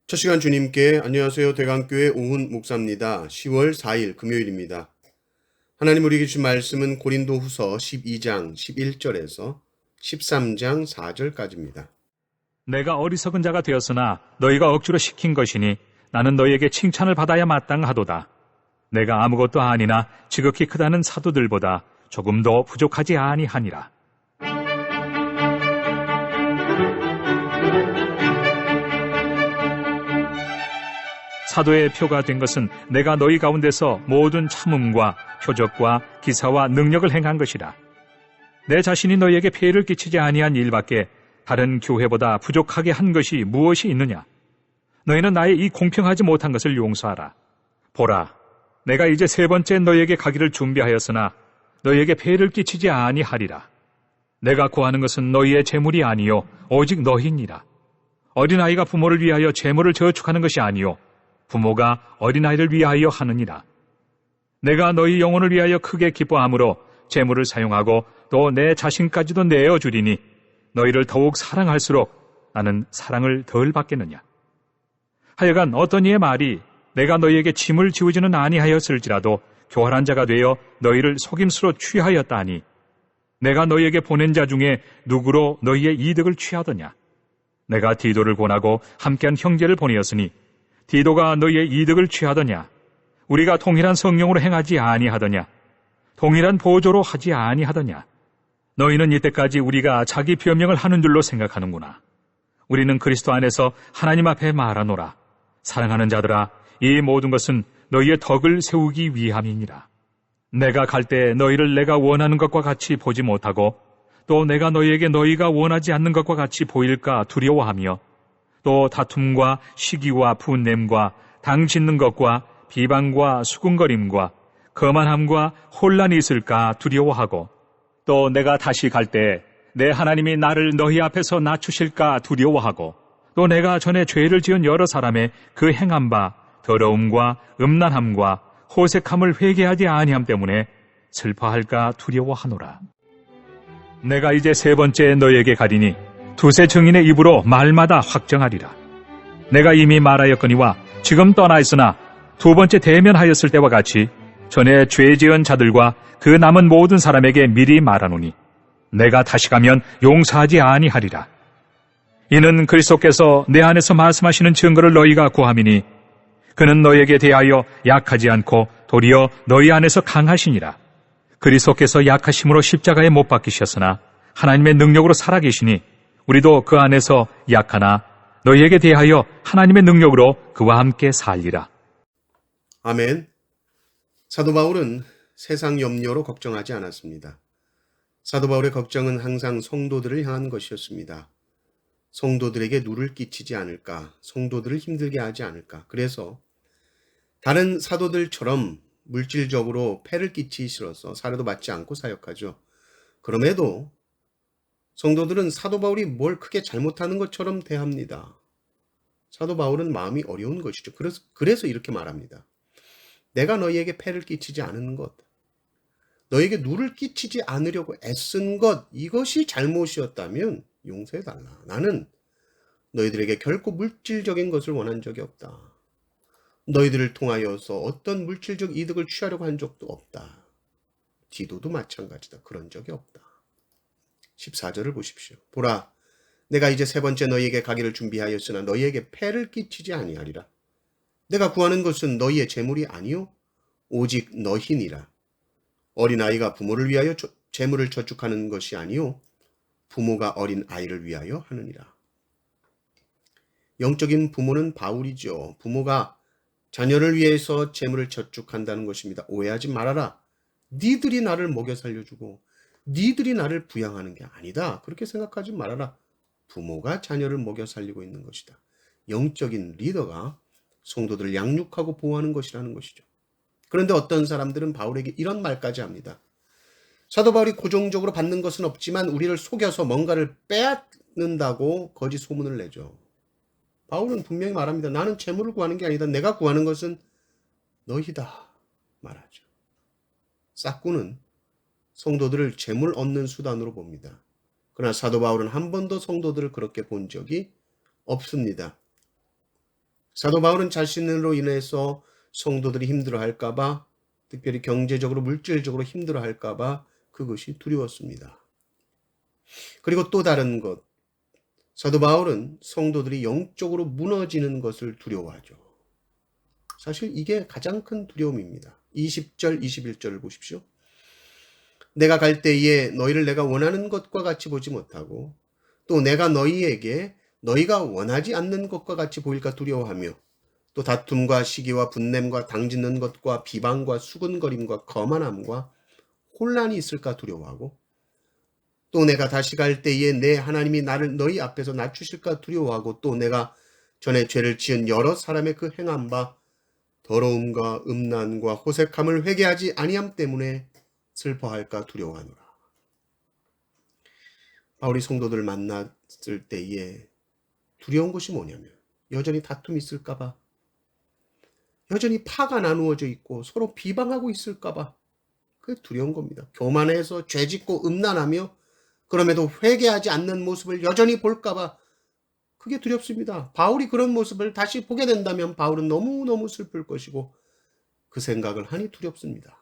첫 시간 주님께 안녕하세요. 대강교회 오훈 목사입니다. 10월 4일 금요일입니다. 하나님 우리에게 주신 말씀은 고린도후서 12장 11절에서 13장 4절까지입니다. 내가 어리석은 자가 되었으나 너희가 억지로 시킨 것이니 나는 너희에게 칭찬을 받아야 마땅하도다. 내가 아무것도 아니나 지극히 크다는 사도들보다 조금 더 부족하지 아니하니라. 사도의 표가 된 것은 내가 너희 가운데서 모든 참음과 표적과 기사와 능력을 행한 것이라. 내 자신이 너희에게 폐해를 끼치지 아니한 일밖에 다른 교회보다 부족하게 한 것이 무엇이 있느냐? 너희는 나의 이 공평하지 못한 것을 용서하라. 보라, 내가 이제 세 번째 너희에게 가기를 준비하였으나 너희에게 폐해를 끼치지 아니하리라. 내가 구하는 것은 너희의 재물이 아니요 오직 너희니라. 어린아이가 부모를 위하여 재물을 저축하는 것이 아니요 부모가 어린아이를 위하여 하느니라. 내가 너희 영혼을 위하여 크게 기뻐함으로 재물을 사용하고 또 내 자신까지도 내어주리니 너희를 더욱 사랑할수록 나는 사랑을 덜 받겠느냐. 하여간 어떤 이의 말이 내가 너희에게 짐을 지우지는 아니하였을지라도 교활한 자가 되어 너희를 속임수로 취하였다 하니 내가 너희에게 보낸 자 중에 누구로 너희의 이득을 취하더냐. 내가 디도를 권하고 함께한 형제를 보내었으니 디도가 너희의 이득을 취하더냐? 우리가 동일한 성령으로 행하지 아니하더냐? 동일한 보조로 하지 아니하더냐? 너희는 이때까지 우리가 자기 변명을 하는 줄로 생각하는구나. 우리는 그리스도 안에서 하나님 앞에 말하노라. 사랑하는 자들아, 이 모든 것은 너희의 덕을 세우기 위함이니라. 내가 갈 때 너희를 내가 원하는 것과 같이 보지 못하고 또 내가 너희에게 너희가 원하지 않는 것과 같이 보일까 두려워하며 또 다툼과 시기와 분냄과 당 짓는 것과 비방과 수군거림과 거만함과 혼란이 있을까 두려워하고 또 내가 다시 갈 때 내 하나님이 나를 너희 앞에서 낮추실까 두려워하고 또 내가 전에 죄를 지은 여러 사람의 그 행한 바 더러움과 음란함과 호색함을 회개하지 아니함 때문에 슬퍼할까 두려워하노라. 내가 이제 세 번째 너희에게 가리니 두세 증인의 입으로 말마다 확정하리라. 내가 이미 말하였거니와 지금 떠나 있으나 두 번째 대면하였을 때와 같이 전에 죄 지은 자들과 그 남은 모든 사람에게 미리 말하노니 내가 다시 가면 용서하지 아니하리라. 이는 그리스도께서 내 안에서 말씀하시는 증거를 너희가 구함이니 그는 너희에게 대하여 약하지 않고 도리어 너희 안에서 강하시니라. 그리스도께서 약하심으로 십자가에 못 박히셨으나 하나님의 능력으로 살아계시니 우리도 그 안에서 약하나 너희에게 대하여 하나님의 능력으로 그와 함께 살리라. 아멘. 사도 바울은 세상 염려로 걱정하지 않았습니다. 사도 바울의 걱정은 항상 성도들을 향한 것이었습니다. 성도들에게 누를 끼치지 않을까, 성도들을 힘들게 하지 않을까. 그래서 다른 사도들처럼 물질적으로 폐를 끼치기 싫어서 사료도 받지 않고 사역하죠. 그럼에도 성도들은 사도 바울이 뭘 크게 잘못하는 것처럼 대합니다. 사도 바울은 마음이 어려운 것이죠. 그래서 이렇게 말합니다. 내가 너희에게 폐를 끼치지 않은 것, 너희에게 누를 끼치지 않으려고 애쓴 것, 이것이 잘못이었다면 용서해달라. 나는 너희들에게 결코 물질적인 것을 원한 적이 없다. 너희들을 통하여서 어떤 물질적 이득을 취하려고 한 적도 없다. 디도도 마찬가지다. 그런 적이 없다. 14절을 보십시오. 보라, 내가 이제 세 번째 너희에게 가기를 준비하였으나 너희에게 폐를 끼치지 아니하리라. 내가 구하는 것은 너희의 재물이 아니요 오직 너희니라. 어린아이가 부모를 위하여 재물을 저축하는 것이 아니요 부모가 어린 아이를 위하여 하느니라. 영적인 부모는 바울이죠. 부모가 자녀를 위해서 재물을 저축한다는 것입니다. 오해하지 말아라. 니들이 나를 먹여 살려주고 니들이 나를 부양하는 게 아니다. 그렇게 생각하지 말아라. 부모가 자녀를 먹여 살리고 있는 것이다. 영적인 리더가 성도들을 양육하고 보호하는 것이라는 것이죠. 그런데 어떤 사람들은 바울에게 이런 말까지 합니다. 사도 바울이 고정적으로 받는 것은 없지만 우리를 속여서 뭔가를 빼앗는다고 거짓 소문을 내죠. 바울은 분명히 말합니다. 나는 재물을 구하는 게 아니다. 내가 구하는 것은 너희다 말하죠. 싹구는 성도들을 재물 얻는 수단으로 봅니다. 그러나 사도 바울은 한 번도 성도들을 그렇게 본 적이 없습니다. 사도 바울은 자신으로 인해서 성도들이 힘들어할까봐, 특별히 경제적으로 물질적으로 힘들어할까봐 그것이 두려웠습니다. 그리고 또 다른 것, 사도 바울은 성도들이 영적으로 무너지는 것을 두려워하죠. 사실 이게 가장 큰 두려움입니다. 20절, 21절을 보십시오. 내가 갈 때에 너희를 내가 원하는 것과 같이 보지 못하고 또 내가 너희에게 너희가 원하지 않는 것과 같이 보일까 두려워하며 또 다툼과 시기와 분냄과 당짓는 것과 비방과 수근거림과 거만함과 혼란이 있을까 두려워하고 또 내가 다시 갈 때에 내 하나님이 나를 너희 앞에서 낮추실까 두려워하고 또 내가 전에 죄를 지은 여러 사람의 그 행한 바 더러움과 음란과 호색함을 회개하지 아니함 때문에 슬퍼할까 두려워하노라. 바울이 성도들을 만났을 때에 두려운 것이 뭐냐면 여전히 다툼이 있을까봐, 여전히 파가 나누어져 있고 서로 비방하고 있을까봐 그게 두려운 겁니다. 교만해서 죄짓고 음란하며 그럼에도 회개하지 않는 모습을 여전히 볼까봐 그게 두렵습니다. 바울이 그런 모습을 다시 보게 된다면 바울은 너무너무 슬플 것이고 그 생각을 하니 두렵습니다.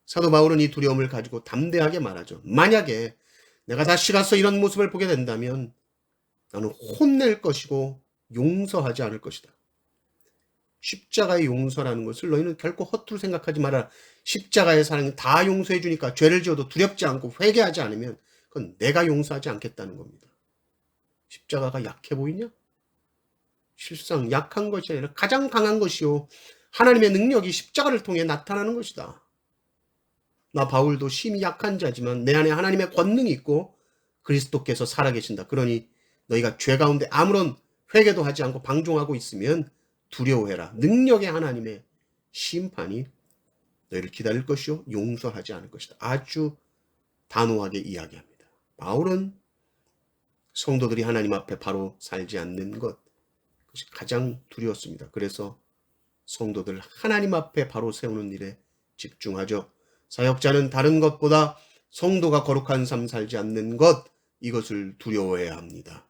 사도 바울은 이 두려움을 가지고 담대하게 말하죠. 만약에 내가 다시 가서 이런 모습을 보게 된다면 나는 혼낼 것이고 용서하지 않을 것이다. 십자가의 용서라는 것을 너희는 결코 허투루 생각하지 마라. 십자가의 사랑이 다 용서해 주니까 죄를 지어도 두렵지 않고 회개하지 않으면 그건 내가 용서하지 않겠다는 겁니다. 십자가가 약해 보이냐? 실상 약한 것이 아니라 가장 강한 것이요 하나님의 능력이 십자가를 통해 나타나는 것이다. 나 바울도 심히 약한 자지만 내 안에 하나님의 권능이 있고 그리스도께서 살아계신다. 그러니 너희가 죄 가운데 아무런 회개도 하지 않고 방종하고 있으면 두려워해라. 능력의 하나님의 심판이 너희를 기다릴 것이요 용서하지 않을 것이다. 아주 단호하게 이야기합니다. 바울은 성도들이 하나님 앞에 바로 살지 않는 것, 그것이 가장 두려웠습니다. 그래서 성도들 하나님 앞에 바로 세우는 일에 집중하죠. 사역자는 다른 것보다 성도가 거룩한 삶 살지 않는 것, 이것을 두려워해야 합니다.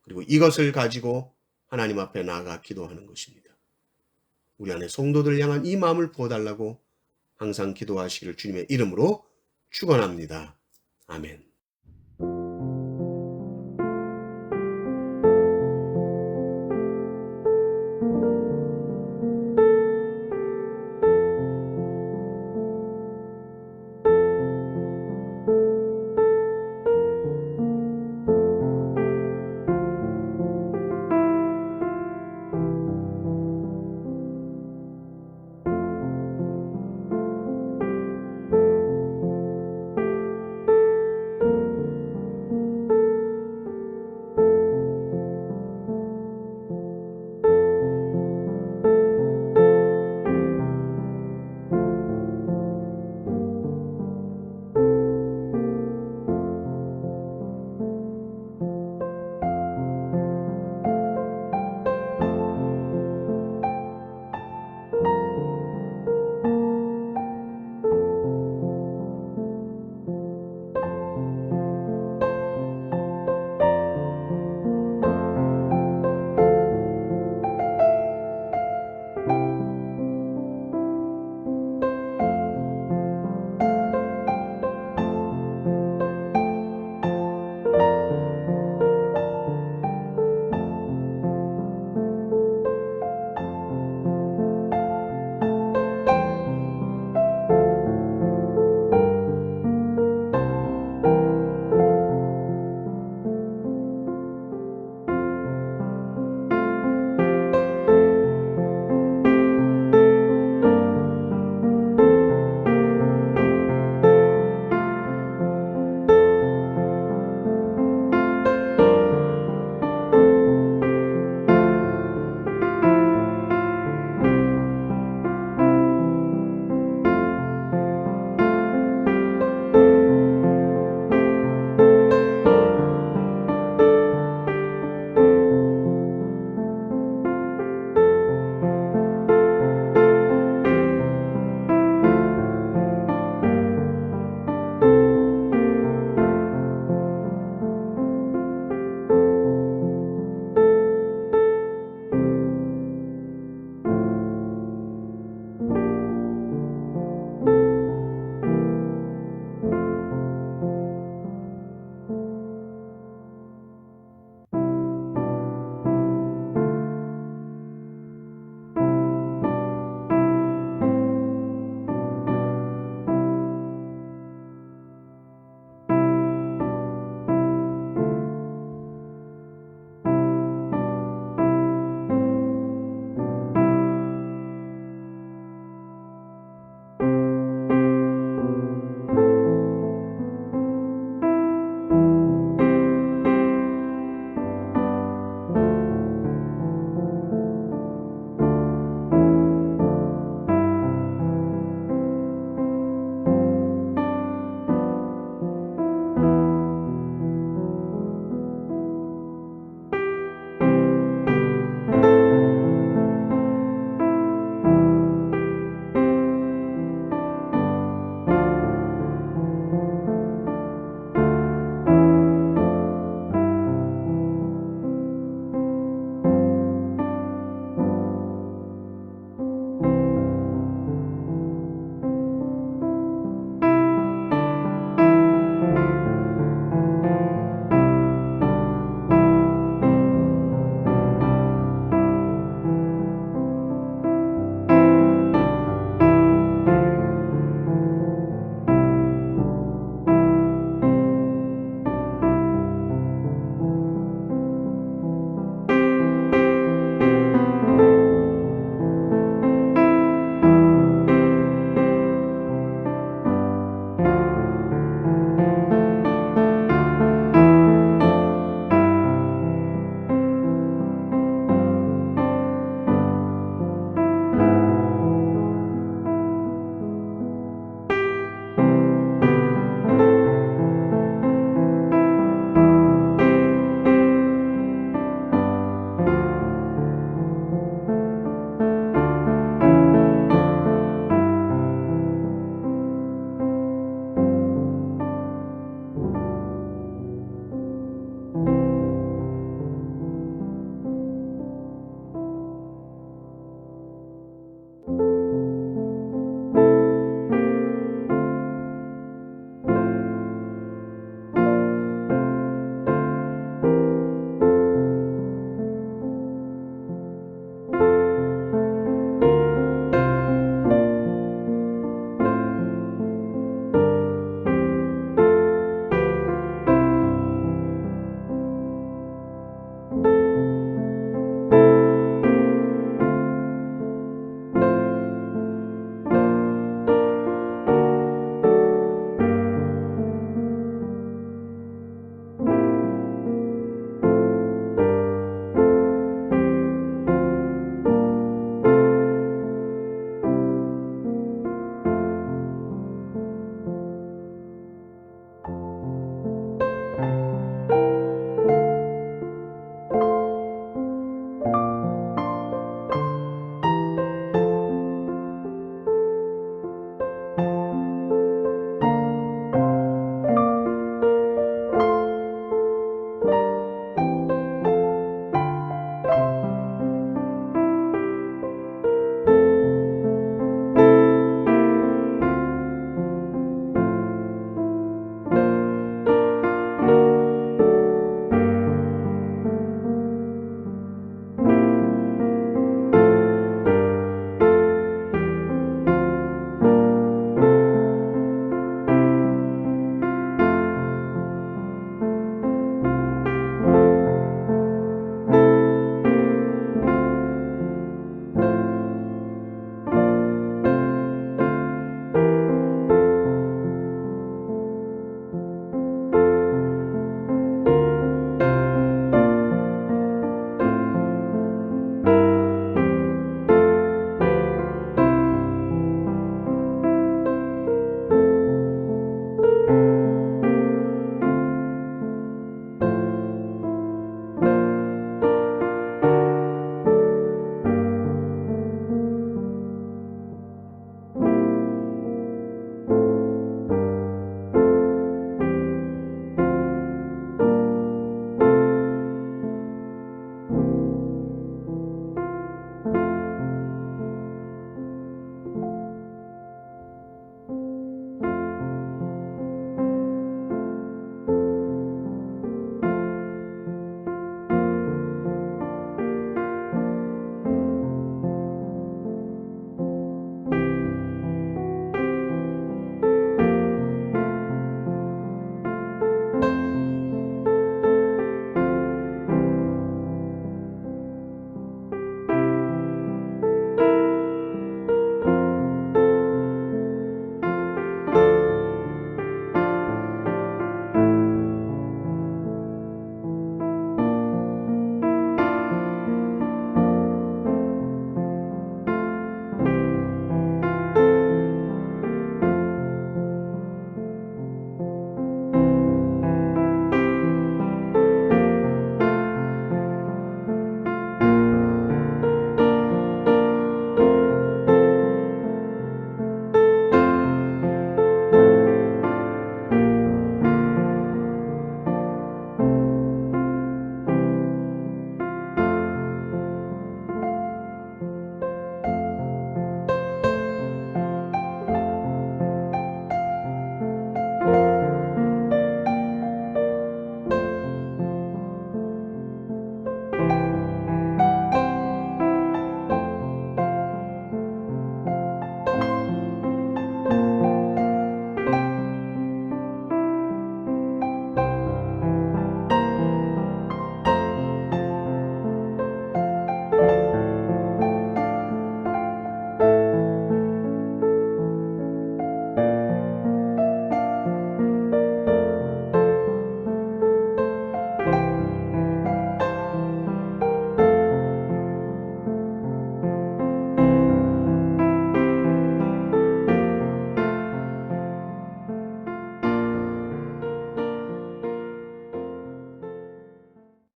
그리고 이것을 가지고 하나님 앞에 나아가 기도하는 것입니다. 우리 안에 성도들 향한 이 마음을 부어달라고 항상 기도하시기를 주님의 이름으로 축원합니다. 아멘.